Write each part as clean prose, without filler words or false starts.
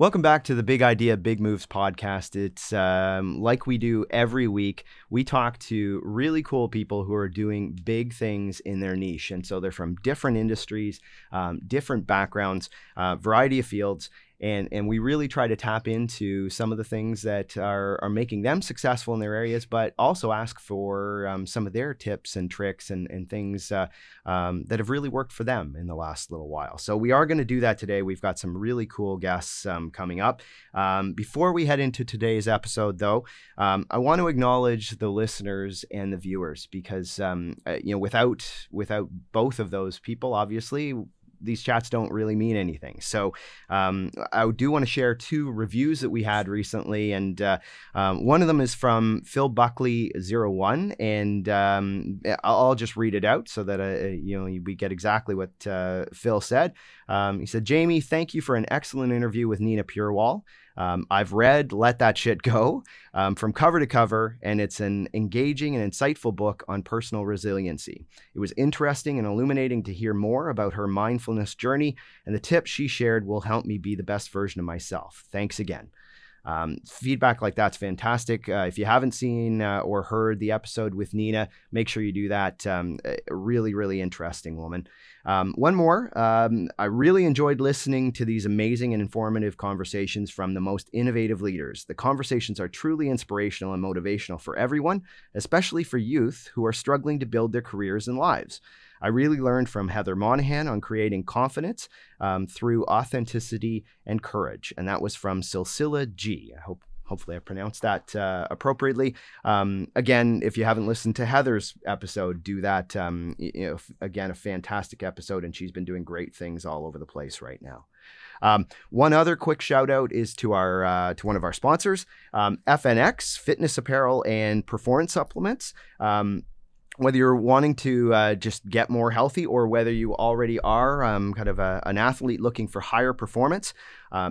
Welcome back to the Big Idea, Big Moves podcast. It's like we do every week. We talk to really cool people who are doing big things in their niche. And so they're from different industries, different backgrounds, variety of fields. And we really try to tap into some of the things that are making them successful in their areas, but also ask for some of their tips and tricks and things that have really worked for them in the last little while. So we are going to do that today. We've got some really cool guests coming up. Before we head into today's episode, though, I want to acknowledge the listeners and the viewers because without both of those people, obviously, these chats don't really mean anything. So I do want to share two reviews that we had recently. And one of them is from Phil Buckley01. And I'll just read it out so that, we get exactly what Phil said. He said, Jamie, thank you for an excellent interview with Nina Purewal. I've read Let That Shit Go from cover to cover, and it's an engaging and insightful book on personal resiliency. It was interesting and illuminating to hear more about her mindfulness journey, and the tips she shared will help me be the best version of myself. Thanks again. Feedback like that's fantastic. If you haven't seen or heard the episode with Nina, make sure you do that. Really, really interesting woman. One more. I really enjoyed listening to these amazing and informative conversations from the most innovative leaders. The conversations are truly inspirational and motivational for everyone, especially for youth who are struggling to build their careers and lives. I really learned from Heather Monahan on creating confidence through authenticity and courage. And that was from Silsila G. Hopefully I pronounced that appropriately. Again, if you haven't listened to Heather's episode, do that. Again, a fantastic episode, and she's been doing great things all over the place right now. One other quick shout out is to one of our sponsors, FNX, fitness apparel and performance supplements. Whether you're wanting to just get more healthy or whether you already are kind of an athlete looking for higher performance,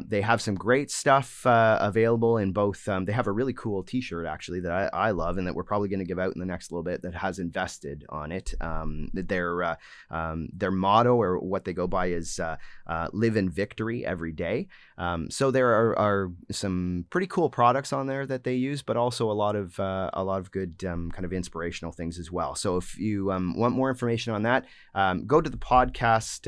they have some great stuff available in both. They have a really cool t-shirt actually that I love and that we're probably going to give out in the next little bit that has invested on it. Their motto or what they go by is live in victory every day. So there are some pretty cool products on there that they use, but also a lot of good kind of inspirational things as well. So if you want more information on that, go to the podcast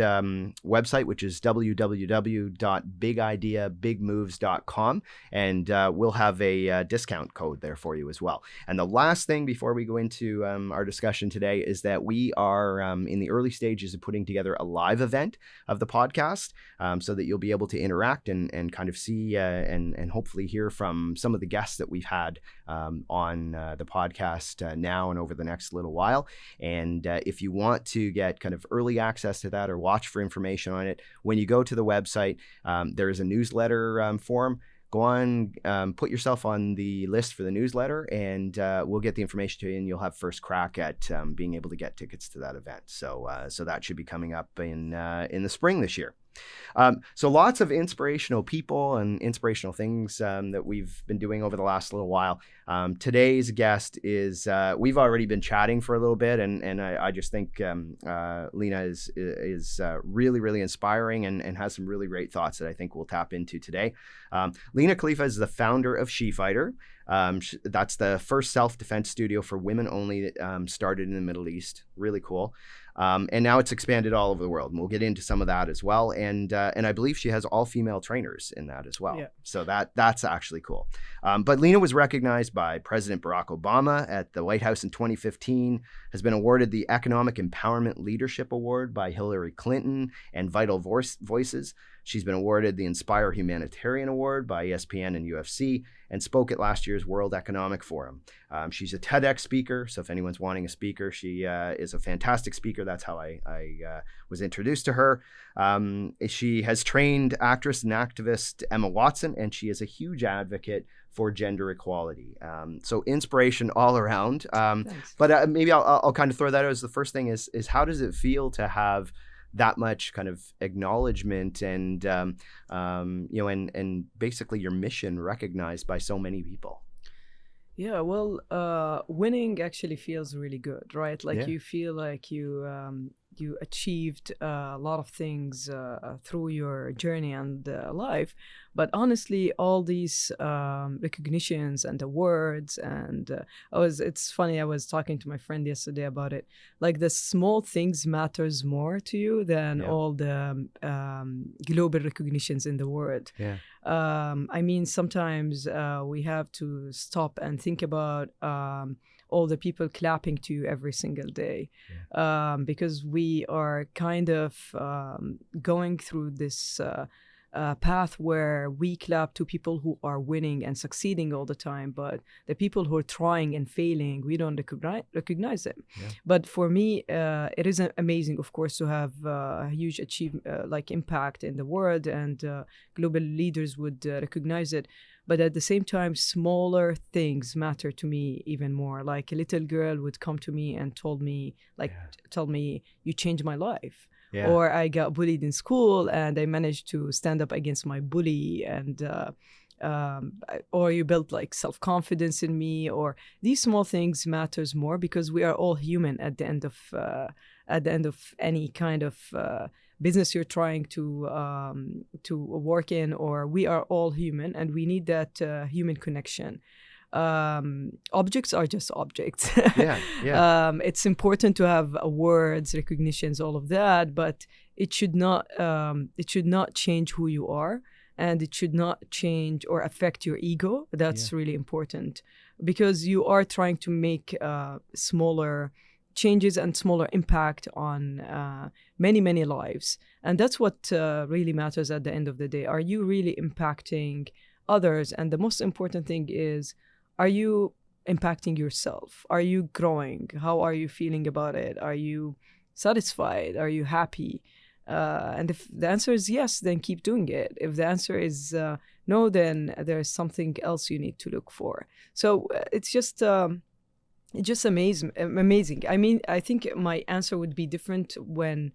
website, which is www.bigideabigmoves.com, and we'll have a discount code there for you as well. And the last thing before we go into our discussion today is that we are in the early stages of putting together a live event of the podcast so that you'll be able to interact and kind of see and hopefully hear from some of the guests that we've had on the podcast now and over the next little while. And if you want to get kind of early access to that or watch for information on it, when you go to the website, there is a newsletter form. Go on, put yourself on the list for the newsletter, and we'll get the information to you, and you'll have first crack at being able to get tickets to that event. So that should be coming up in the spring this year. So lots of inspirational people and inspirational things that we've been doing over the last little while. Today's guest is, we've already been chatting for a little bit, and I just think Lina is really, really inspiring and has some really great thoughts that I think we'll tap into today. Lina Khalifeh is the founder of SheFighter. That's the first self-defense studio for women only that started in the Middle East. Really cool. And now it's expanded all over the world, and we'll get into some of that as well. And I believe she has all female trainers in that as well. Yeah. So that's actually cool. But Lina was recognized by President Barack Obama at the White House in 2015, has been awarded the Economic Empowerment Leadership Award by Hilary Clinton and Vital Voices. She's been awarded the Inspire Humanitarian Award by ESPN and UFC, and spoke at last year's World Economic Forum. She's a TEDx speaker, so if anyone's wanting a speaker, she is a fantastic speaker. That's how I was introduced to her. She has trained actress and activist Emma Watson, and she is a huge advocate for gender equality. So inspiration all around. But maybe I'll kind of throw that out as the first thing is how does it feel to have that much kind of acknowledgement and and basically your mission recognized by so many people? Yeah, well, winning actually feels really good, right? Like you feel like you you achieved a lot of things through your journey and life. But honestly, all these recognitions and awards, and it's funny, I was talking to my friend yesterday about it. Like, the small things matters more to you than all the global recognitions in the world. Yeah. I mean, sometimes we have to stop and think about all the people clapping to you every single day, because we are kind of going through this path where we clap to people who are winning and succeeding all the time, but the people who are trying and failing, we don't recognize them. But for me, it is amazing, of course, to have a huge impact in the world, and global leaders would recognize it. But at the same time, smaller things matter to me even more. Like, a little girl would come to me and tell me, you changed my life. Yeah. Or I got bullied in school and I managed to stand up against my bully, and or you built like self-confidence in me. Or these small things matters more, because we are all human at the end of any kind of business you're trying to work in, or we are all human and we need that human connection. Objects are just objects. It's important to have awards, recognitions, all of that, but it should not change who you are, and it should not change or affect your ego. That's really important, because you are trying to make smaller changes and smaller impact on many lives, and that's what really matters at the end of the day. Are you really impacting others? And the most important thing is, are you impacting yourself? Are you growing? How are you feeling about it? Are you satisfied? Are you happy? And if the answer is yes, then keep doing it. If the answer is no, then there's something else you need to look for. So it's just amazing. I mean, I think my answer would be different when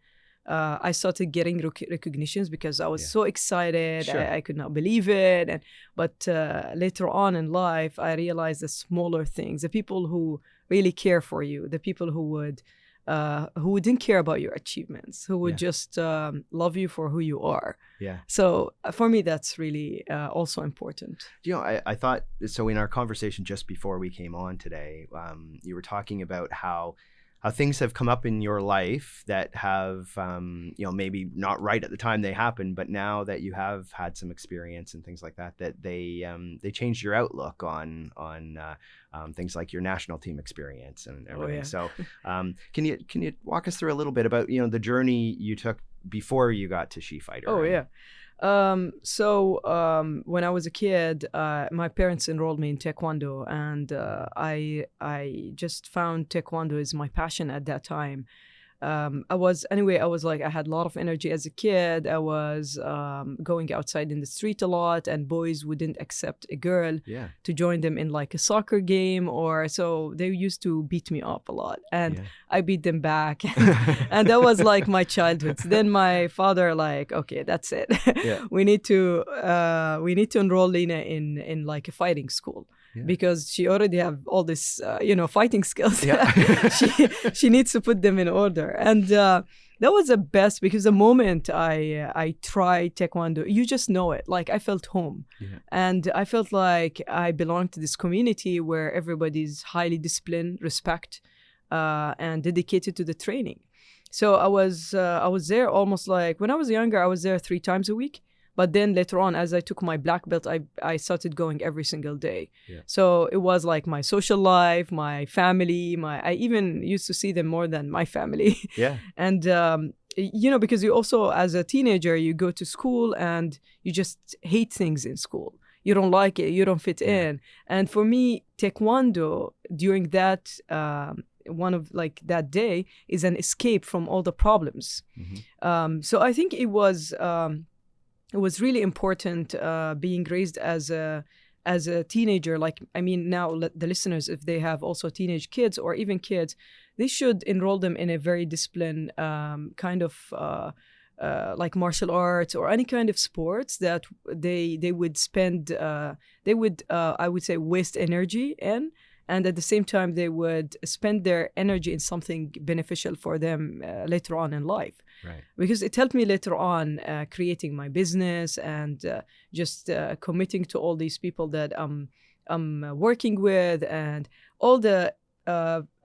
I started getting recognitions, because I was so excited. Sure. I could not believe it. But later on in life, I realized the smaller things, the people who really care for you, the people who wouldn't care about your achievements, who would just love you for who you are. Yeah. So for me, that's really also important. You know, I thought, so in our conversation just before we came on today, you were talking about how things have come up in your life that have, maybe not right at the time they happened, but now that you have had some experience and things like that, that they changed your outlook on things like your national team experience and everything. So can you walk us through a little bit about, the journey you took before you got to SheFighter? Oh, yeah. So when I was a kid, my parents enrolled me in Taekwondo, and I just found Taekwondo is my passion at that time. I had a lot of energy as a kid. I was going outside in the street a lot, and boys wouldn't accept a girl to join them in like a soccer game, or so they used to beat me up a lot, and I beat them back. And that was like my childhood. So then my father okay, that's it. We need to enroll Lina in like a fighting school. Because she already have all this, fighting skills. She needs to put them in order. And that was the best, because the moment I tried Taekwondo, you just know it. Like, I felt home. And I felt like I belonged to this community where everybody's highly disciplined, respect, and dedicated to the training. So I was there almost like, when I was younger, I was there 3 times a week. But then later on, as I took my black belt, I started going every single day. So it was like my social life, my family, I even used to see them more than my family. And, because you also, as a teenager, you go to school and you just hate things in school. You don't like it. You don't fit in. And for me, Taekwondo during that, one of like that day is an escape from all the problems. So I think it was really important being raised as a teenager. Like, I mean, now the listeners, if they have also teenage kids or even kids, they should enroll them in a very disciplined kind of like martial arts or any kind of sports that they would spend, I would say, waste energy in. and at the same time they would spend their energy in something beneficial for them later on in life. Right. Because it helped me later on creating my business and just committing to all these people that I'm working with, and all the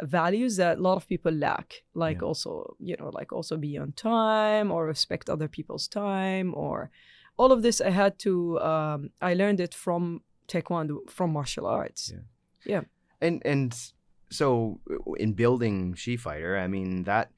values that a lot of people lack, like also, like also be on time or respect other people's time, or all of this I had to, I learned it from Taekwondo, from martial arts. Yeah. And so in building SheFighter, I mean, that,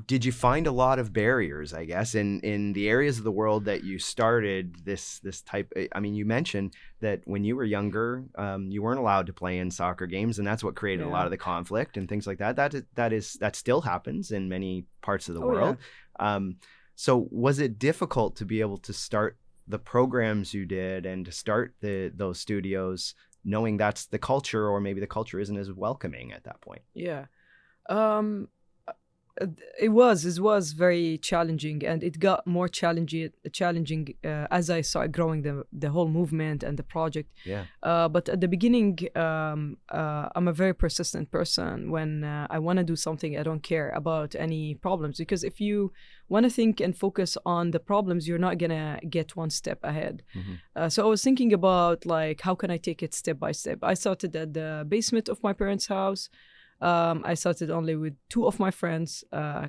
did you find a lot of barriers, I guess, in the areas of the world that you started this type? I mean, you mentioned that when you were younger, you weren't allowed to play in soccer games, and that's what created a lot of the conflict and things like that. That still happens in many parts of the world. Yeah. So was it difficult to be able to start the programs you did and to start those studios, knowing that's the culture, or maybe the culture isn't as welcoming at that point? Yeah. It was very challenging, and it got more challenging as I started growing the whole movement and the project. Yeah. But at the beginning, I'm a very persistent person. When I want to do something, I don't care about any problems, because if you want to think and focus on the problems, you're not gonna get one step ahead. Mm-hmm. So I was thinking about, like, how can I take it step by step? I started at the basement of my parents' house. I started only with 2 of my friends,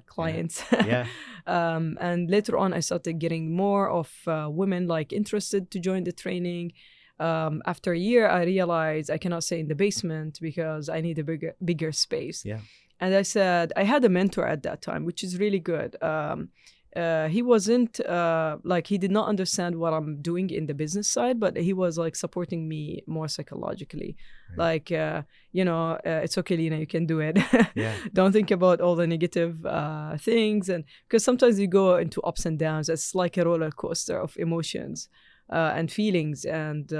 clients. Yeah. And later on, I started getting more of women like interested to join the training. After a year, I realized I cannot stay in the basement because I need a bigger space. Yeah. And I said, I had a mentor at that time, which is really good. He wasn't he did not understand what I'm doing in the business side, but he was like supporting me more psychologically. Right. Like, it's okay, Lina, you can do it. Yeah. Don't think about all the negative things. And because sometimes you go into ups and downs. It's like a roller coaster of emotions and feelings, and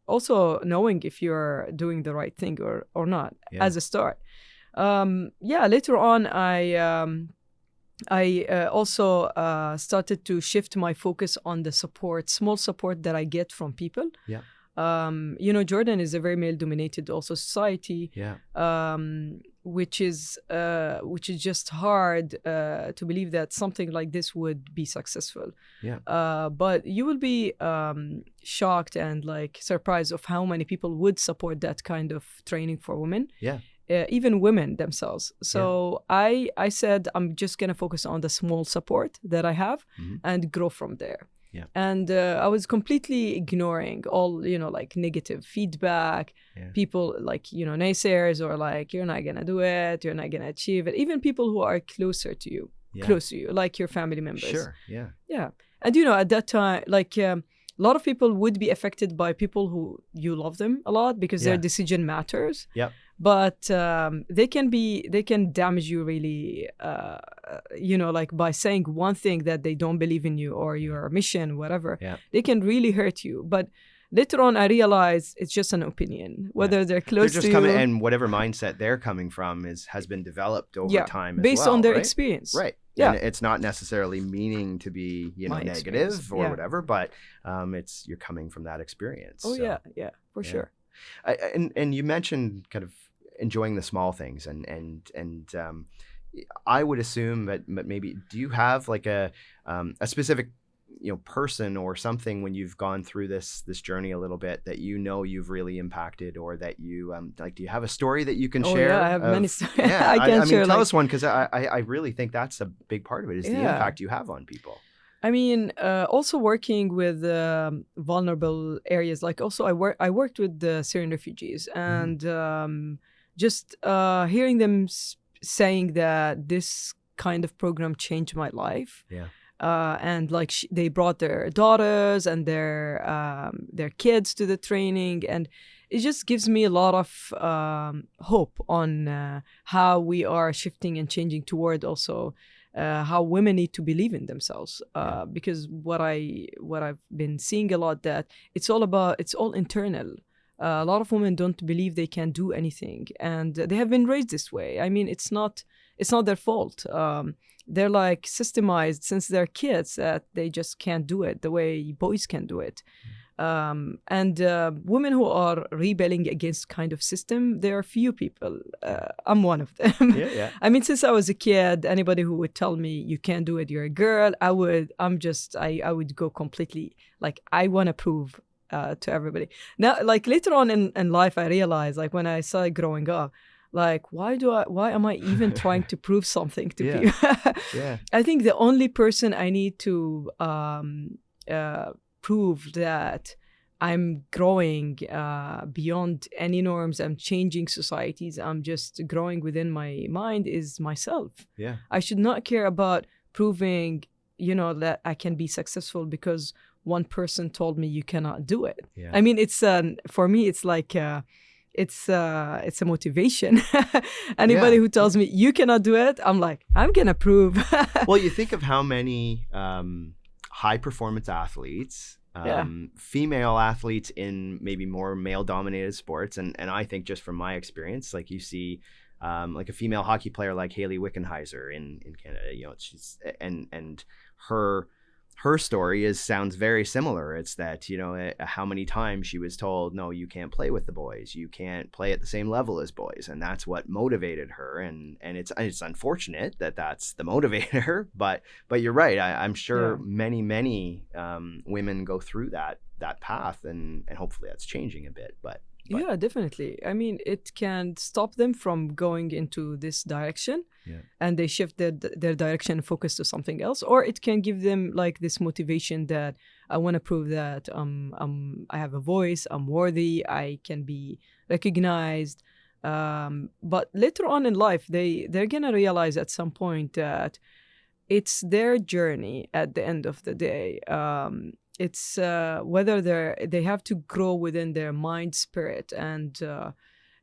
also knowing if you're doing the right thing or not as a start. Later on, I also started to shift my focus on the small support that I get from people. Yeah. Jordan is a very male-dominated also society. Yeah. Which is just hard to believe that something like this would be successful. Yeah. But you will be shocked and like surprised of how many people would support that kind of training for women. Yeah. Even women themselves. So I said, I'm just going to focus on the small support that I have and grow from there. Yeah. And I was completely ignoring all, like negative feedback, people like, naysayers, or like, you're not going to do it, you're not going to achieve it. Even people who are closer to you, like your family members. Sure. Yeah. Yeah. And, at that time, like, a lot of people would be affected by people who you love them a lot because their decision matters. Yep. But they can damage you really, like by saying one thing that they don't believe in you or your mission, whatever. Yeah. They can really hurt you. But later on, I realized it's just an opinion, whether they're close to you. And whatever mindset they're coming from has been developed over time based on their experience. Right. Yeah. And it's not necessarily meaning to be, negative or whatever, but you're coming from that experience. Oh, so. Yeah, for sure. And you mentioned kind of enjoying the small things, and I would assume that maybe, do you have like a specific person or something when you've gone through this journey a little bit that you've really impacted, or that you do you have a story that you can share? Yeah, I have many stories. Yeah, I can share. Tell us one, because I really think that's a big part of it, is the impact you have on people. I mean, also working with vulnerable areas. Like also I worked with the Syrian refugees, and just hearing them saying that this kind of program changed my life. Yeah. And like they brought their daughters and their kids to the training, and it just gives me a lot of hope on how we are shifting and changing toward also how women need to believe in themselves. Because what I've been seeing a lot, that it's all internal. A lot of women don't believe they can do anything, and they have been raised this way. I mean, it's not their fault. They're like systemized since they're kids that they just can't do it the way boys can do it. And women who are rebelling against kind of system, there are few people. I'm one of them. Yeah. I mean, since I was a kid, anybody who would tell me you can't do it, you're a girl, I would go completely like, I want to prove to everybody. Now, like later on in life, I realized, like when I started growing up, like why am I even trying to prove something to people? Yeah. I think the only person I need to prove that I'm growing beyond any norms, I'm changing societies, I'm just growing within my mind, is myself. Yeah. I should not care about proving, that I can be successful because one person told me you cannot do it. Yeah. I mean, it's for me, it's like it's a motivation. Anybody who tells me you cannot do it, I'm like, I'm gonna prove. Well, you think of how many high performance athletes, female athletes in maybe more male dominated sports, and I think just from my experience, like you see like a female hockey player like Haley Wickenheiser in Canada, she's and her story sounds very similar. It's that, how many times she was told, no, you can't play with the boys. You can't play at the same level as boys. And that's what motivated her. And it's unfortunate that that's the motivator, but you're right. I'm sure many women go through that path, and hopefully that's changing a bit, but. Yeah, definitely. I mean, it can stop them from going into this direction, and they shift their direction and focus to something else. Or it can give them like this motivation that I want to prove that I have a voice, I'm worthy, I can be recognized. But later on in life, they're gonna realize at some point that it's their journey at the end of the day. It's whether they have to grow within their mind, spirit, and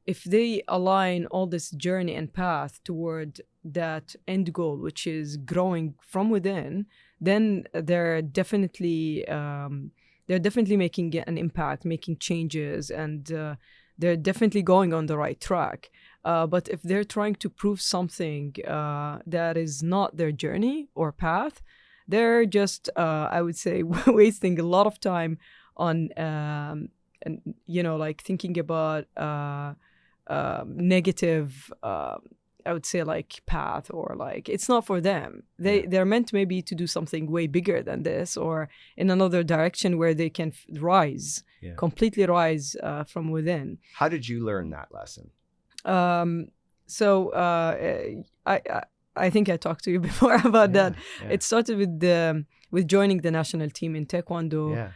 if they align all this journey and path toward that end goal, which is growing from within, then they're definitely making an impact, making changes, and they're definitely going on the right track. But if they're trying to prove something that is not their journey or path, they're just, I would say, wasting a lot of time on, like thinking about negative, I would say, like path, or like it's not for them. They're meant maybe to do something way bigger than this, or in another direction where they can completely rise from within. How did you learn that lesson? I think I talked to you before about that. Yeah. It started with joining the national team in Taekwondo,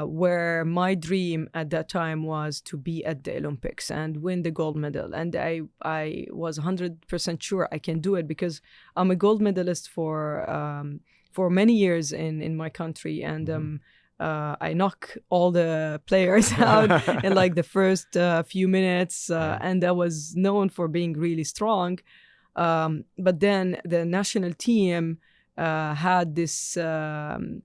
where my dream at that time was to be at the Olympics and win the gold medal. And I was 100% sure I can do it because I'm a gold medalist for many years in my country. And I knock all the players out in like the first few minutes, and I was known for being really strong. But then the national team had this kind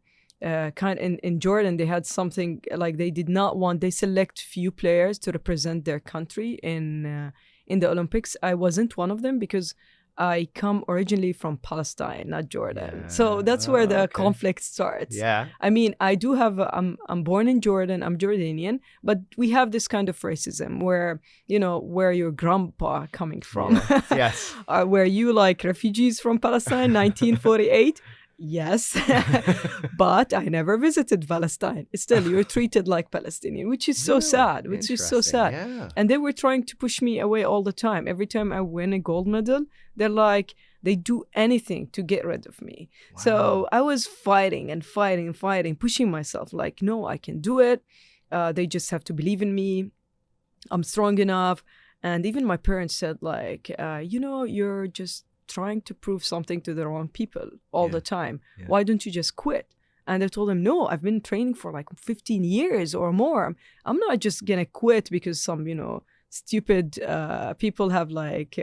in Jordan. They had something like they select few players to represent their country in the Olympics. I wasn't one of them because I come originally from Palestine, not Jordan. Yeah. So that's where the conflict starts. Yeah. I mean, I do have, I'm born in Jordan, I'm Jordanian, but we have this kind of racism where, where your grandpa coming from. Yes. Were you like refugees from Palestine, 1948? Yes, but I never visited Palestine. Still, you're treated like Palestinian, which is so sad, Yeah. And they were trying to push me away all the time. Every time I win a gold medal, they're like, they do anything to get rid of me. Wow. So I was fighting, pushing myself like, no, I can do it. They just have to believe in me. I'm strong enough. And even my parents said like, you're just trying to prove something to the wrong people all the time. Yeah. Why don't you just quit? And I told them, no, I've been training for like 15 years or more. I'm not just gonna quit because some, stupid people have like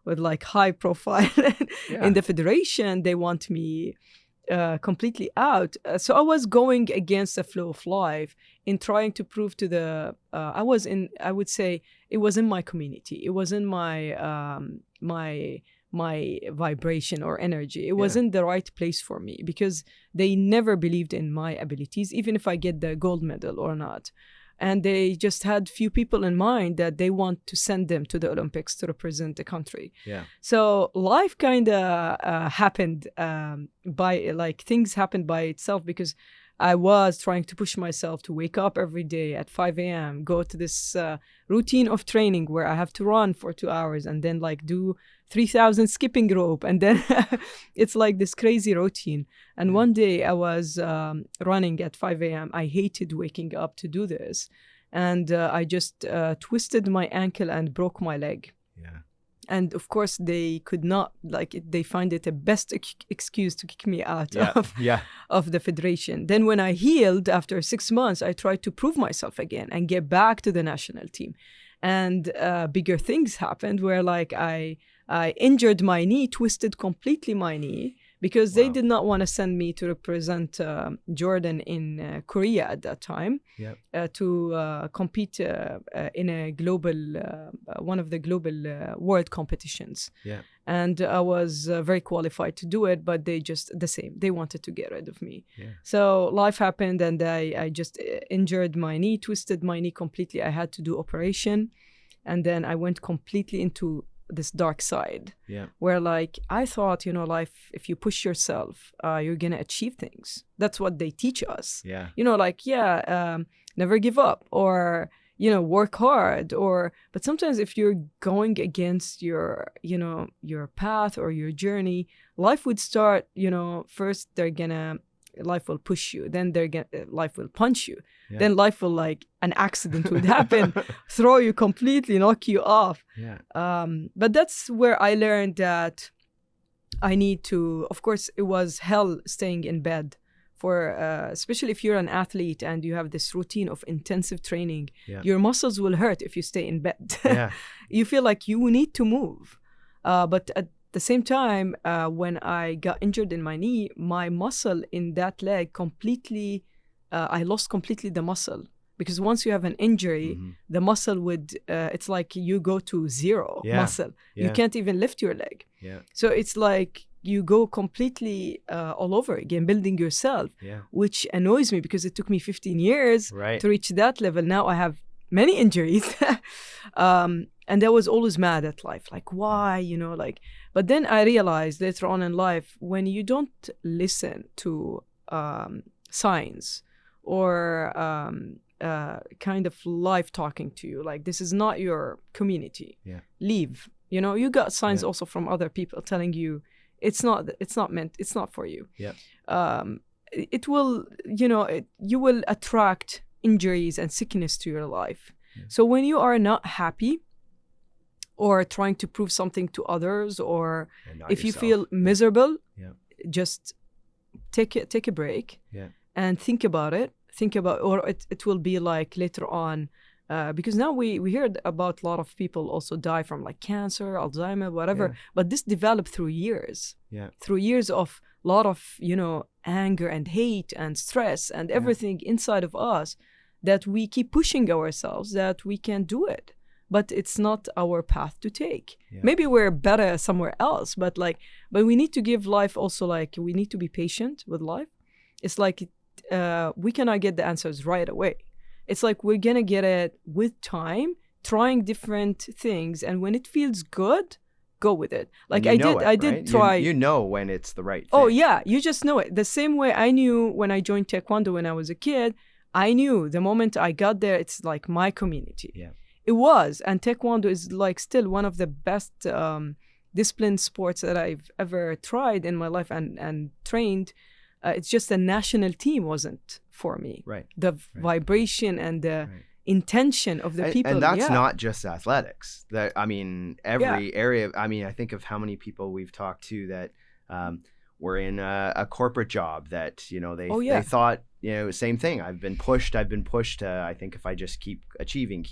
with like high profile in the federation. They want me completely out. So I was going against the flow of life in trying to prove to I would say it was in my community. It was in my my vibration or energy. It wasn't the right place for me because they never believed in my abilities, even if I get the gold medal or not. And they just had few people in mind that they want to send them to the Olympics to represent the country. Yeah. So life kind of happened things happened by itself, because I was trying to push myself to wake up every day at 5 a.m., go to this routine of training where I have to run for 2 hours and then like do 3,000 skipping rope. And then it's like this crazy routine. And one day I was running at 5 a.m. I hated waking up to do this. And I just twisted my ankle and broke my leg. Yeah. And of course, they could not, they find it the best excuse to kick me out of the federation. Then when I healed after 6 months, I tried to prove myself again and get back to the national team. And bigger things happened where like I injured my knee, twisted completely my knee, because they did not want to send me to represent Jordan in Korea at that time, to compete in a global, one of the global world competitions. Yeah. And I was very qualified to do it, but they just the same. They wanted to get rid of me. Yeah. So life happened, and I just injured my knee, twisted my knee completely. I had to do operation, and then I went completely into this dark side, where like I thought, life, if you push yourself, you're gonna achieve things. That's what they teach us. Never give up, or work hard, but sometimes if you're going against your path or your journey, life would start, first life will push you, then life will punch you, then life will, like an accident would happen, throw you completely, knock you off. But that's where I learned that I need to, of course, it was hell staying in bed for, especially if you're an athlete and you have this routine of intensive training, your muscles will hurt if you stay in bed. You feel like you need to move. But at the same time, when I got injured in my knee, my muscle in that leg completely, I lost completely the muscle. Because once you have an injury, the muscle would, it's like you go to zero muscle. You can't even lift your leg. So it's like you go completely all over again, building yourself, which annoys me because it took me 15 years to reach that level. Now I have many injuries. And I was always mad at life, like, why, but then I realized later on in life, when you don't listen to signs or kind of life talking to you, like, this is not your community, leave. You got signs also from other people telling you it's not meant, it's not for you. It will, you will attract injuries and sickness to your life. So when you are not happy or trying to prove something to others, or if you feel miserable, just take a break and think about it. Or it will be like later on, because now we heard about a lot of people also die from like cancer, Alzheimer, whatever, but this developed through years, through years of a lot of, anger and hate and stress and everything inside of us, that we keep pushing ourselves that we can do it, but it's not our path to take. Maybe we're better somewhere else, but we need to give life also, like, we need to be patient with life. It's like we cannot get the answers right away. It's like we're gonna get it with time, trying different things, and when it feels good, go with it. Like I did try. You know when it's the right thing. Oh yeah, you just know it. The same way I knew when I joined Taekwondo when I was a kid. I knew the moment I got there, it's like my community. It was, and Taekwondo is like still one of the best disciplined sports that I've ever tried in my life and trained. It's just the national team wasn't for me. The vibration and the intention of the people. And that's not just athletics. Every area. I think of how many people we've talked to that were in a corporate job that, they thought, same thing. I've been pushed. I think if I just keep achieving,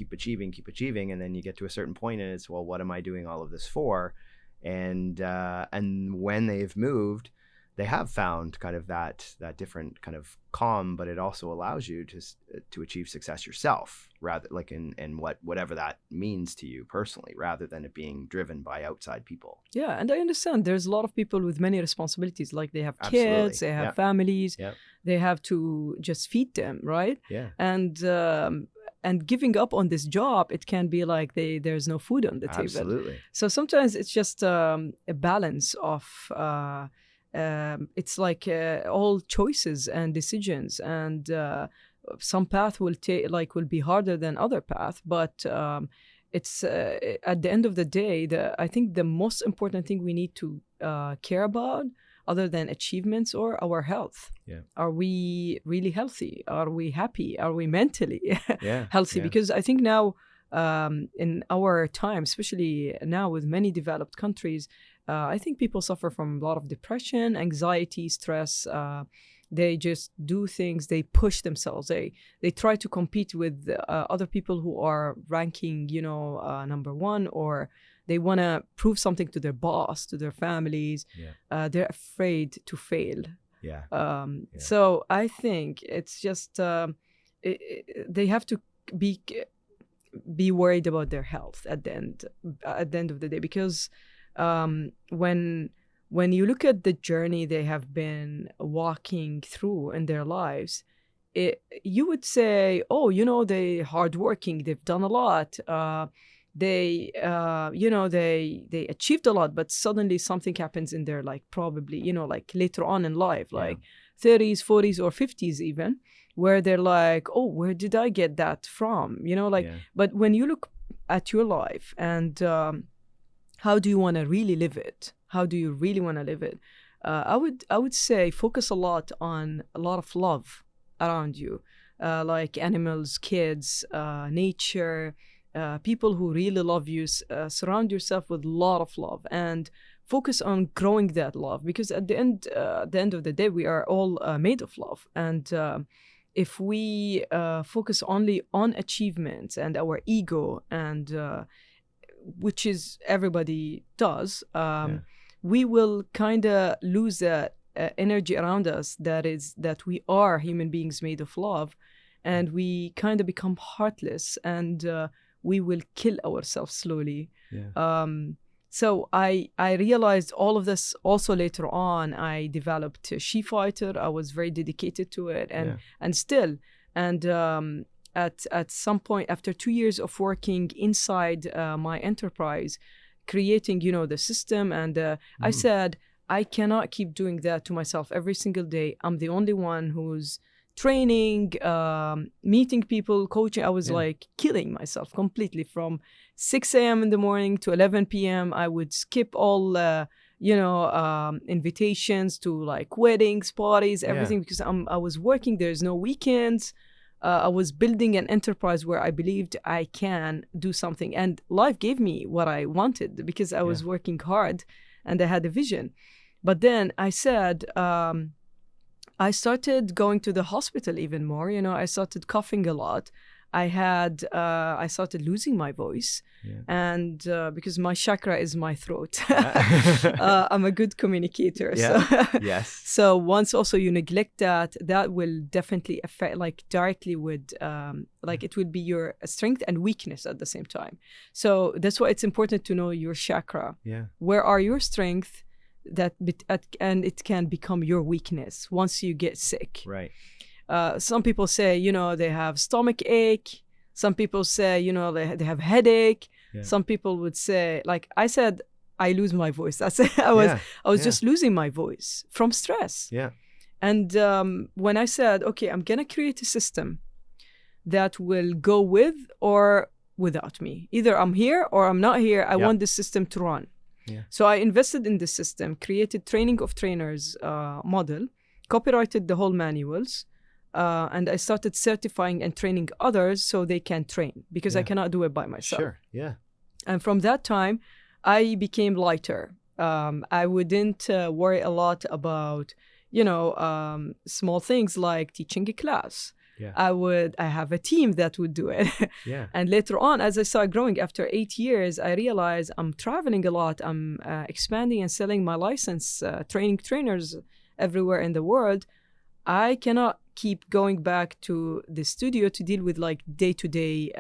and then you get to a certain point and it's, well, what am I doing all of this for? And when they've moved they have found kind of that different kind of calm, but it also allows you to achieve success yourself, rather like in whatever that means to you personally, rather than it being driven by outside people. Yeah, and I understand there's a lot of people with many responsibilities, like they have Absolutely. kids, they have families, Yep. they have to just feed them, right? Yeah. And giving up on this job, it can be like there's no food on the table. Absolutely. So sometimes it's just a balance of it's like all choices and decisions, and some path will be harder than other path, but it's at the end of the day, I think the most important thing we need to care about, other than achievements, or our health. Yeah. Are we really healthy? Are we happy? Are we mentally healthy? Yeah. Because I think now in our time, especially now with many developed countries, I think people suffer from a lot of depression, anxiety, stress. They just do things, they push themselves. They try to compete with other people who are ranking, number one, or they want to prove something to their boss, to their families. Yeah. They're afraid to fail. Yeah. So I think it's just they have to be worried about their health at the end of the day, because when you look at the journey they have been walking through in their lives, you would say, oh, they're hardworking, they've done a lot, they achieved a lot, but suddenly something happens in their, like, probably, like later on in life, like 30s, 40s, or 50s even, where they're like, oh, where did I get that from? But when you look at your life and how do you want to really live it? How do you really want to live it? I would say focus a lot on a lot of love around you, like animals, kids, nature, people who really love you. Surround yourself with a lot of love and focus on growing that love, because at the end of the day, we are all made of love. And if we focus only on achievements and our ego, and which is everybody does, we will kind of lose that energy around us, that we are human beings made of love, and we kind of become heartless, and we will kill ourselves slowly. So I realized all of this also later on. I developed SheFighter. I was very dedicated to it, and still, and at some point, after 2 years of working inside my enterprise, creating, the system, and I said, I cannot keep doing that to myself every single day. I'm the only one who's training, meeting people, coaching. I was like killing myself completely. From 6 a.m. in the morning to 11 p.m. I would skip all invitations to like weddings, parties, everything, because I was working. There's no weekends. I was building an enterprise where I believed I can do something, and life gave me what I wanted because I was working hard and I had a vision. But then I said, I started going to the hospital even more. I started coughing a lot. I started losing my voice, and because my chakra is my throat, I'm a good communicator. So once also you neglect that will definitely affect, like directly would, like it would be your strength and weakness at the same time. So that's why it's important to know your chakra. Where are your strengths? And it can become your weakness once you get sick. Right. Some people say, they have stomach ache. Some people say, they have headache. Some people would say, like I said, I lose my voice. That's it. I was just losing my voice from stress. And when I said, okay, I'm gonna create a system that will go with or without me. Either I'm here or I'm not here. I want the system to run. So I invested in the system, created training of trainers model, copyrighted the whole manuals, and I started certifying and training others so they can train, because I cannot do it by myself. And from that time, I became lighter. I wouldn't worry a lot about, small things like teaching a class. I have a team that would do it. And later on, as I started growing, after 8 years, I realized I'm traveling a lot. I'm expanding and selling my license, training trainers everywhere in the world, I cannot keep going back to the studio to deal with like day-to-day.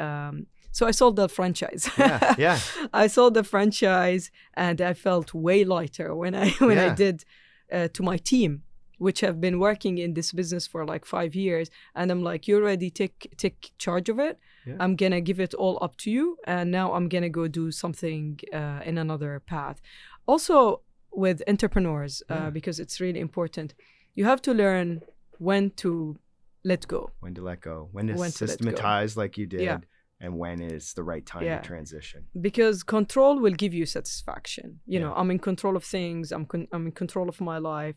So I sold the franchise. Yeah. I sold the franchise, and I felt way lighter when I did to my team, which have been working in this business for like 5 years. And I'm like, you already take charge of it. Yeah. I'm going to give it all up to you. And now I'm going to go do something in another path. Also with entrepreneurs, because it's really important, you have to learn when to let go. When to let go. When to systematize like you did. Yeah. And when is the right time to transition. Because control will give you satisfaction. You know, I'm in control of things. I'm in control of my life.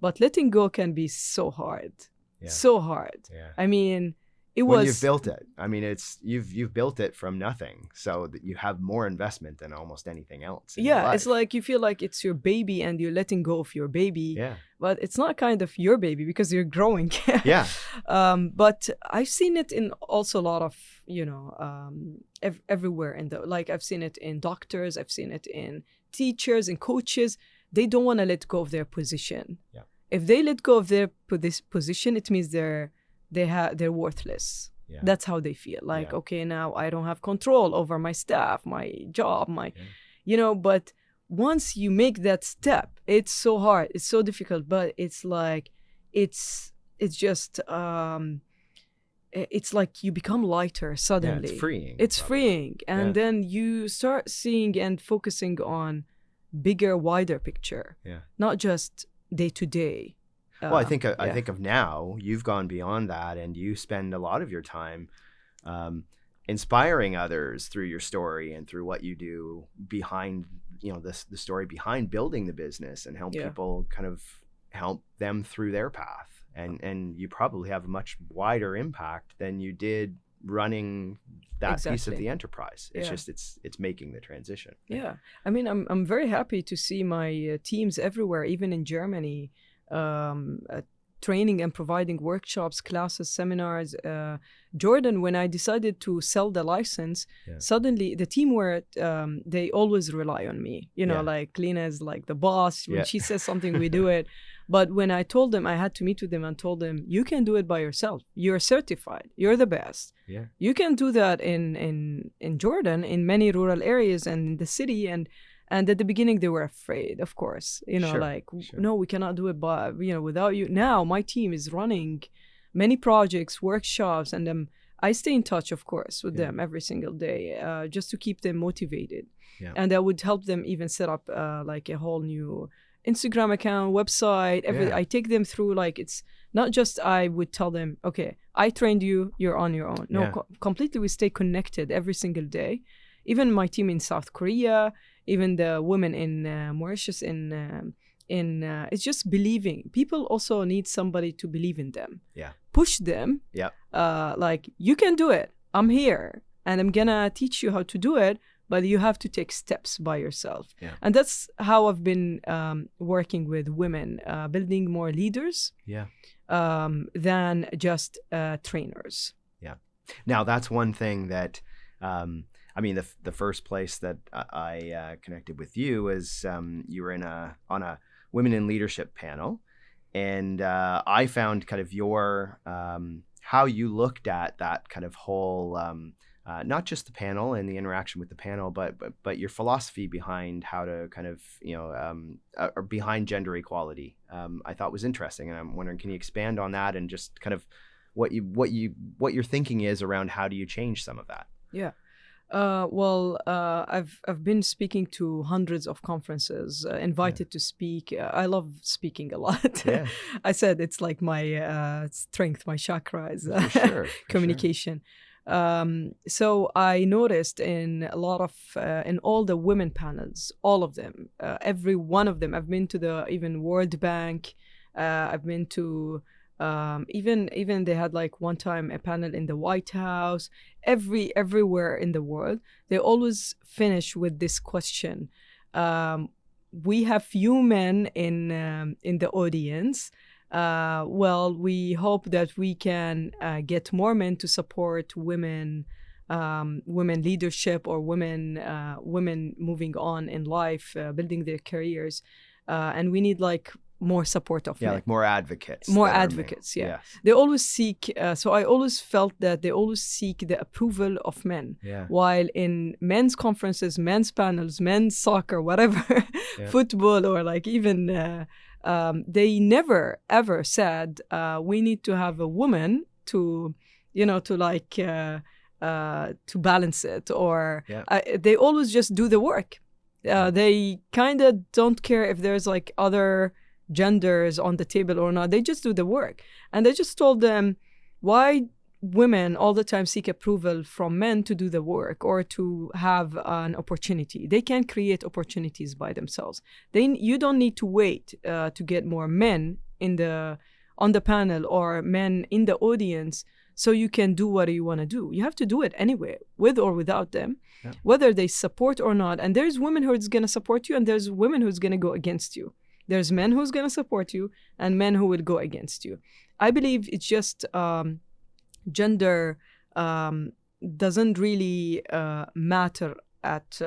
But letting go can be so hard. Yeah. So hard. Yeah. I mean, when you've built it. I mean, you've built it from nothing, so that you have more investment than almost anything else. Yeah, it's like you feel like it's your baby and you're letting go of your baby. Yeah. But it's not kind of your baby because you're growing. Yeah. But I've seen it in also a lot of, everywhere like I've seen it in doctors, I've seen it in teachers and coaches. They don't want to let go of their position. Yeah. If they let go of their position, it means they're worthless. Yeah. That's how they feel. Like, okay, now I don't have control over my staff, my job, but once you make that step, it's so hard, it's so difficult, but it's like, it's just, it's like you become lighter suddenly. Yeah, it's freeing. It's freeing. And then you start seeing and focusing on bigger, wider picture. Yeah. Not just day to day. Well, I think of now, you've gone beyond that, and you spend a lot of your time inspiring others through your story and through what you do behind, the story behind building the business, and help people kind of help them through their path. And you probably have a much wider impact than you did running that piece of the enterprise. It's just it's making the transition. Yeah, I mean, I'm very happy to see my teams everywhere, even in Germany. Training and providing workshops, classes, seminars. Jordan, when I decided to sell the license, suddenly the team they always rely on me. Like Lina is like the boss. When she says something, we do it. But when I told them, I had to meet with them and told them, you can do it by yourself. You're certified. You're the best. Yeah. You can do that in Jordan, in many rural areas and in the city. And at the beginning, they were afraid, of course, no, we cannot do it, but, without you. Now, my team is running many projects, workshops, and I stay in touch, of course, with them every single day, just to keep them motivated. Yeah. And I would help them even set up like a whole new Instagram account, website, everything. I take them through, like, it's not just I would tell them, okay, I trained you, you're on your own. No, completely we stay connected every single day. Even my team in South Korea, even the women in Mauritius, it's just believing. People also need somebody to believe in them. Yeah. Push them. Yeah. Like, you can do it. I'm here, and I'm gonna teach you how to do it. But you have to take steps by yourself. Yeah. And that's how I've been working with women, building more leaders. Yeah. Than just trainers. Yeah. Now that's one thing that. The first place that I connected with you is you were on a women in leadership panel, and I found kind of your how you looked at that kind of whole not just the panel and the interaction with the panel, but your philosophy behind how to kind of or behind gender equality. I thought was interesting, and I'm wondering, can you expand on that and just kind of what your thinking is around how do you change some of that? Yeah. I've been speaking to hundreds of conferences, invited to speak. I love speaking a lot. Yeah. I said it's like my strength, my chakras, communication. Sure. So I noticed in a lot of, in all the women panels, all of them, every one of them, I've been to the even World Bank, I've been to even they had like one time a panel in the White House, everywhere in the world. They always finish with this question. We have few men in the audience. We hope that we can get more men to support women leadership, or women moving on in life, building their careers. And we need like more support of men. Like more advocates. More advocates, yeah. Yes. They always seek, so I always felt that they always seek the approval of men. Yeah. While in men's conferences, men's panels, men's soccer, whatever, football, or like even, they never ever said, we need to have a woman to, to balance it, or they always just do the work. They kind of don't care if there's like other genders on the table or not. They just do the work. And they just told them why women all the time seek approval from men to do the work or to have an opportunity. They can create opportunities by themselves. You don't need to wait to get more men on the panel or men in the audience so you can do what you want to do. You have to do it anyway, with or without them, whether they support or not. And there's women who's going to support you, and there's women who's going to go against you. There's men who's going to support you and men who will go against you. I believe it's just gender doesn't really matter at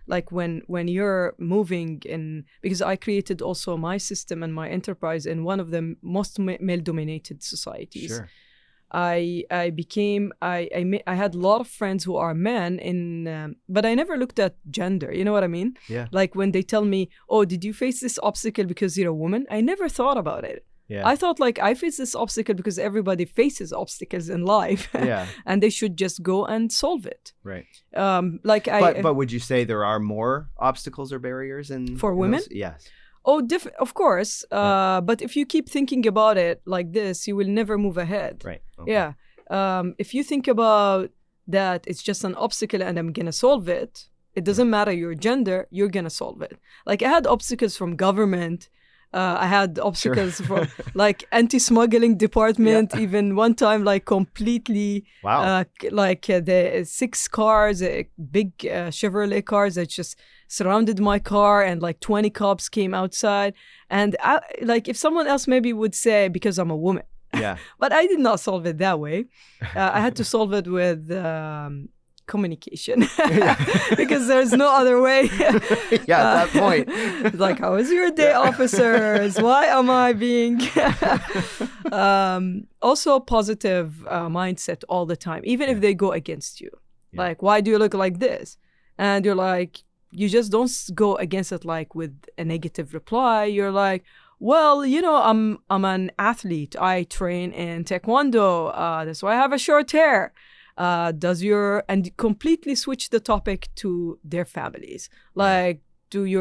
like when you're moving in, because I created also my system and my enterprise in one of the most male-dominated societies. Sure. I had a lot of friends who are men but I never looked at gender. You know what I mean? Yeah. Like when they tell me, oh, did you face this obstacle because you're a woman? I never thought about it. Yeah. I thought like I face this obstacle because everybody faces obstacles in life. Yeah. And they should just go and solve it. Right. But would you say there are more obstacles or barriers for women? Yes. Oh, of course. But if you keep thinking about it like this, you will never move ahead. Right. Okay. Yeah. If you think about that it's just an obstacle and I'm going to solve it, it doesn't matter your gender, you're going to solve it. Like I had obstacles from government. I had obstacles from like anti-smuggling department, even one time like completely, the 6 cars, big Chevrolet cars that just surrounded my car, and like 20 cops came outside. And like if someone else maybe would say because I'm a woman. Yeah. But I did not solve it that way. I had to solve it with communication because there's no other way. At that point. Like, how is your day, officers? Why am I being also positive mindset all the time, even if they go against you. Like, why do you look like this? And you're like, you just don't go against it like with a negative reply. You're like, well, I'm an athlete. I train in Taekwondo. That's why I have a short hair. And completely switch the topic to their families. Like, do you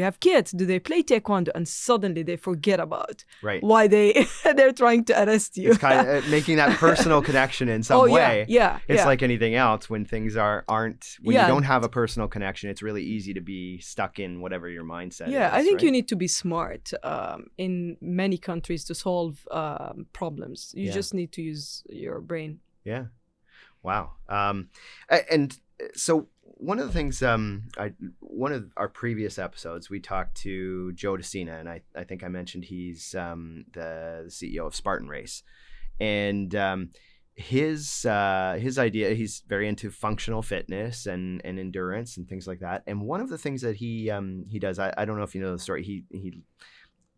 have kids? Do they play Taekwondo? And suddenly they forget about why they're trying to arrest you. It's kind of making that personal connection in some way. Yeah. It's like anything else. When things aren't, when you don't have a personal connection, it's really easy to be stuck in whatever your mindset is. Yeah, I think you need to be smart in many countries to solve problems. You just need to use your brain. Yeah. Wow. And so one of the things, one of our previous episodes, we talked to Joe DeCina, and I think I mentioned he's the CEO of Spartan Race. And his idea, he's very into functional fitness and endurance and things like that. And one of the things that he does, I don't know if you know the story,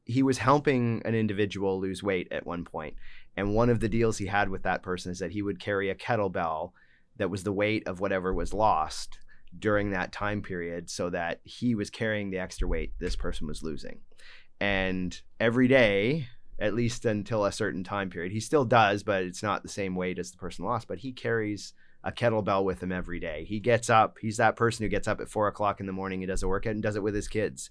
he was helping an individual lose weight at one point. And one of the deals he had with that person is that he would carry a kettlebell that was the weight of whatever was lost during that time period, so that he was carrying the extra weight this person was losing. And every day, at least until a certain time period, he still does, but it's not the same weight as the person lost, but he carries a kettlebell with him every day. He gets up, he's that person who gets up at 4:00 in the morning and does a workout and does it with his kids.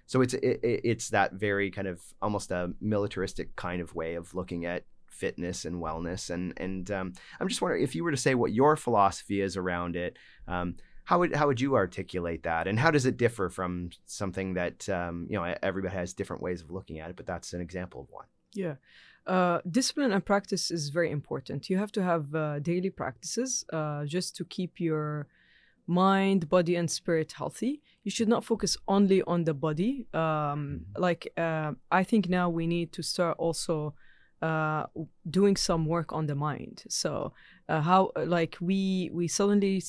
So it's that very kind of almost a militaristic kind of way of looking at fitness and wellness. And I'm just wondering if you were to say what your philosophy is around it, how would you articulate that? And how does it differ from something that, everybody has different ways of looking at it, but that's an example of one. Yeah. Discipline and practice is very important. You have to have daily practices just to keep your mind, body, and spirit healthy. You should not focus only on the body. I think now we need to start also doing some work on the mind. So we suddenly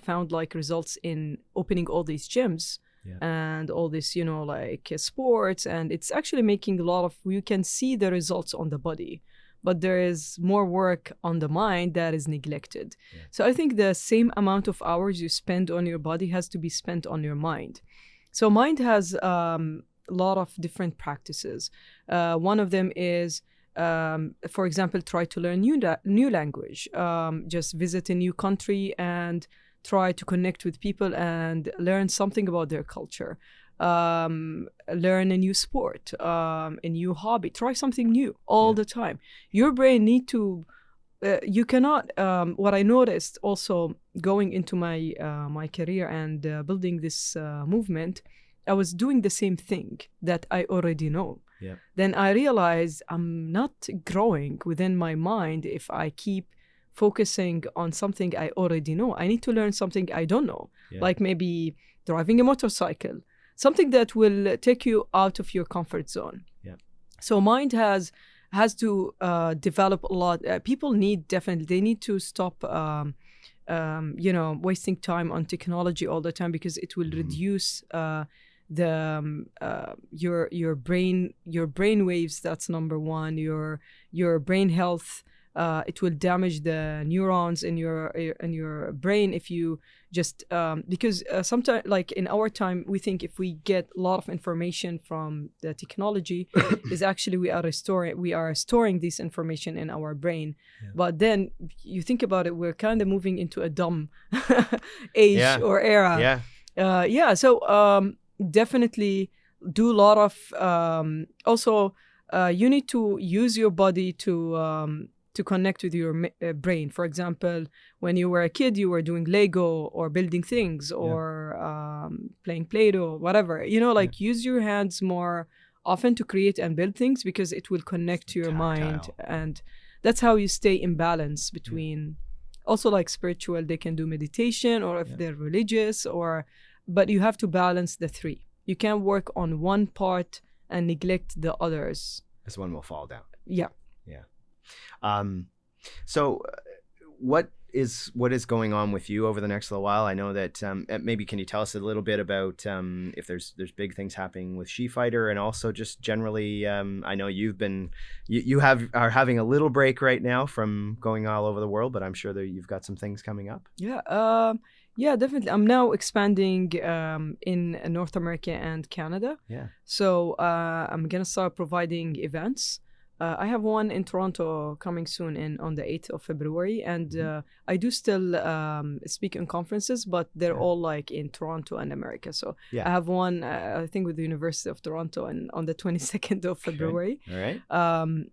found like results in opening all these gyms and all this, like sports, and it's actually making a lot of, you can see the results on the body, but there is more work on the mind that is neglected. So I think the same amount of hours you spend on your body has to be spent on your mind. So mind has a lot of different practices. One of them is, for example, try to learn new language. Just visit a new country and try to connect with people and learn something about their culture. Learn a new sport, a new hobby. Try something new all the time. Your brain need to. You cannot. What I noticed also going into my my career and building this movement, I was doing the same thing that I already know. Then I realized I'm not growing within my mind if I keep focusing on something I already know. I need to learn something I don't know, like maybe driving a motorcycle, something that will take you out of your comfort zone. So mind has to develop a lot. People need they need to stop wasting time on technology all the time, because it will reduce your brain waves. That's number one. Your brain health. It will damage the neurons in your brain if you just because sometimes, like in our time, we think if we get a lot of information from the technology, is actually we are storing this information in our brain. But then you think about it, we're kind of moving into a dumb age or era. So definitely do a lot of also you need to use your body to connect with your brain. For example, when you were a kid, you were doing Lego or building things or playing Play-Doh, whatever. Use your hands more often to create and build things, because it will connect to your mind. And that's how you stay in balance between, also like spiritual, they can do meditation, or if they're religious, but you have to balance the three. You can't work on one part and neglect the others. This one will fall down. Yeah. So what is going on with you over the next little while? I know that maybe can you tell us a little bit about if there's big things happening with SheFighter, and also just generally, I know you are having a little break right now from going all over the world, but I'm sure that you've got some things coming up. Yeah, definitely. I'm now expanding in North America and Canada. So I'm gonna start providing events. I have one in Toronto coming soon on the 8th of February. And I do still speak in conferences, but they're all like in Toronto and America. So I have one, I think, with the University of Toronto on the 22nd of February. All right.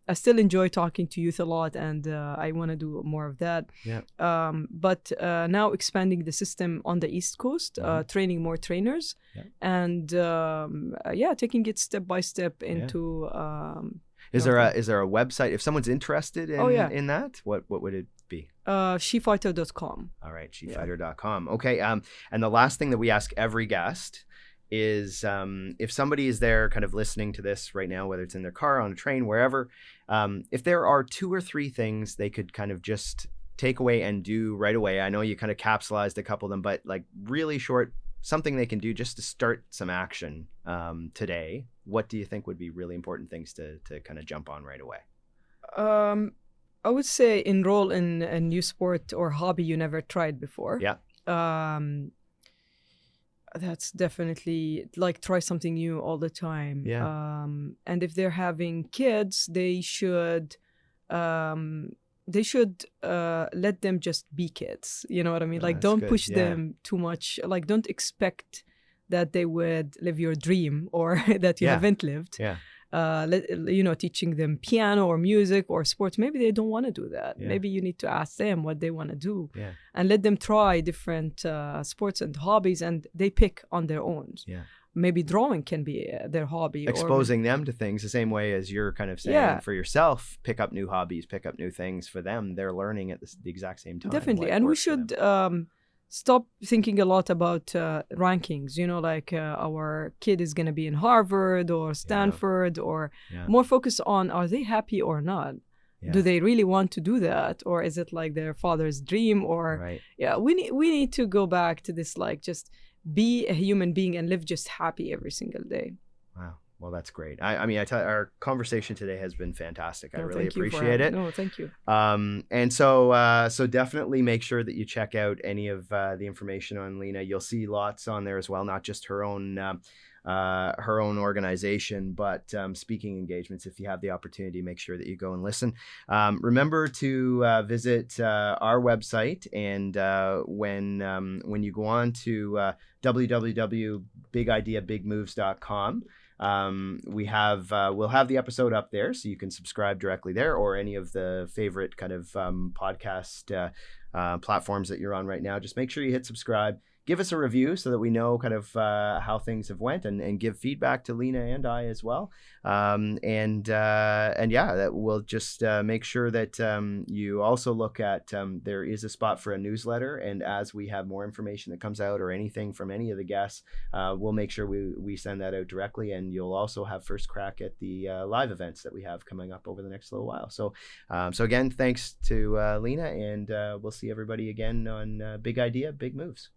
I still enjoy talking to youth a lot, and I want to do more of that. But now expanding the system on the East Coast, training more trainers, and taking it step by step into... Is there a website if someone's interested in that? What would it be? SheFighter.com. All right, SheFighter.com. Okay. And the last thing that we ask every guest is if somebody is there kind of listening to this right now, whether it's in their car, on a train, wherever, if there are 2 or 3 things they could kind of just take away and do right away. I know you kind of capsulized a couple of them, but like really short, something they can do just to start some action today. What do you think would be really important things to kind of jump on right away? I would say enroll in a new sport or hobby you never tried before. That's definitely, like, try something new all the time. And if they're having kids, they should let them just be kids. You know what I mean? Like, don't push them too much. Like, don't expect that they would live your dream, or that you haven't lived. Teaching them piano or music or sports. Maybe they don't want to do that. Maybe you need to ask them what they want to do, and let them try different sports and hobbies, and they pick on their own. Maybe drawing can be their hobby. Exposing them to things the same way as you're kind of saying for yourself, pick up new hobbies, pick up new things for them. They're learning at the exact same time. Definitely. And we should stop thinking a lot about rankings, like our kid is going to be in Harvard or Stanford, or more focus on, are they happy or not? Do they really want to do that? Or is it like their father's dream? Or we need to go back to this, like, just be a human being and live just happy every single day. Wow. Well, that's great. I mean, our conversation today has been fantastic. I really Thank you for appreciate it. No, thank you. And so definitely make sure that you check out any of the information on Lina. You'll see lots on there as well, not just her own organization, but speaking engagements. If you have the opportunity, make sure that you go and listen. Remember to visit our website, and when you go on to www.bigideabigmoves.com, we'll have the episode up there, so you can subscribe directly there, or any of the favorite kind of podcast platforms that you're on right now. Just make sure you hit subscribe. Give us a review so that we know kind of how things have went, and give feedback to Lina and I as well. And yeah, that we'll just make sure that you also look at there is a spot for a newsletter, and as we have more information that comes out or anything from any of the guests, we'll make sure we send that out directly, and you'll also have first crack at the live events that we have coming up over the next little while. So again, thanks to Lina, and we'll see everybody again on Big Idea, Big Moves.